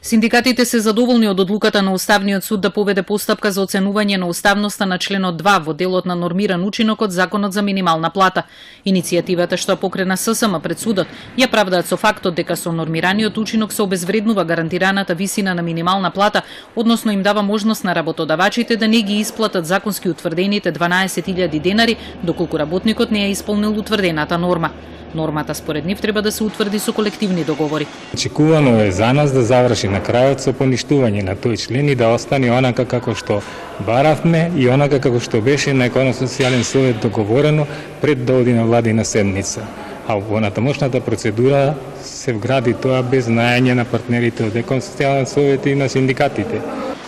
Синдикатите се задоволни од одлуката на Уставниот суд да поведе постапка за оценување на уставноста на членот 2 во делот на нормиран учинок од Законот за минимална плата. Иницијативата што покрена ССМ пред судот ја правдаат со фактот дека со нормираниот учинок се обезвреднува гарантираната висина на минимална плата, односно им дава можност на работодавачите да не ги исплатат законски утврдените 12.000 денари доколку работникот не е исполнил утврдената норма. Нормата според нив треба да се утврди со колективни договори. Очекувано е за нас да заврши на крајот со поништување на тој член и да остане онака како што баравме и онака како што беше на Економско-социјален совет договорено пред да оди на владина седница. А во натамошната процедура се вгради тоа без знаење на партнерите од Економско-социјален совет и на синдикатите.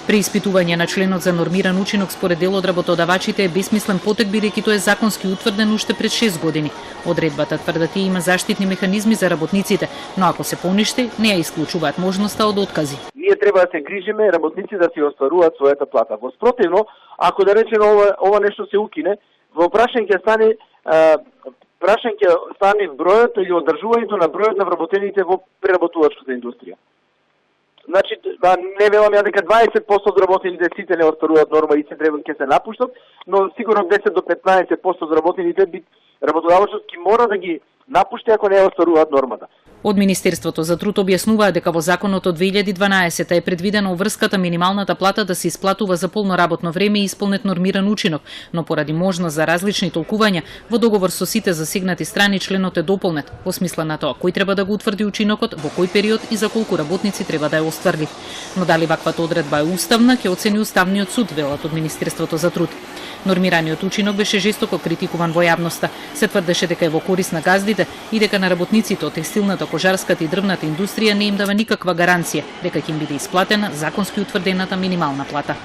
Преиспитување на членот за нормиран учинок според дел од работодавачите е бесмислен потек бидејќи тој е законски утврден уште пред 6 години. Одредбата тврдати има заштитни механизми за работниците, но ако се поништи, не ја исклучуваат можноста од откази. Ние треба да се грижиме работници да си остваруваат својата плата. Во спротивно, ако да речеме ова нешто се укине, во прашање ќе стане бројот или одржувањето на бројот на вработените во преработувачката индустрија. Значи, не велам ја дека 20% од работените сите не остваруваат норма и се треба ќе се напуштат, но сигурно 10 до 15% од работените работодавачот ќе мора да ги напушти ако не остваруваат нормата. Од Министерството за труд објаснуваа дека во законот од 2012 е предвидена уврската минималната плата да се исплатува за полно работно време и исполнет нормиран учинок, но поради можност за различни толкувања, во договор со сите засегнати страни членот е дополнет, во смисла на тоа кој треба да го утврди учинокот, во кој период и за колку работници треба да ја остварди. Но дали ваквата одредба е уставна, ќе оцени Уставниот суд, велат од Министерството за труд. Нормираниот учинок беше жестоко критикуван во јавноста. Се тврдеше дека е во корис на газдите и дека на работниците од текстилната, кожарската и дрвната индустрија не им дава никаква гаранција дека ќе им биде исплатена законски утврдената минимална плата.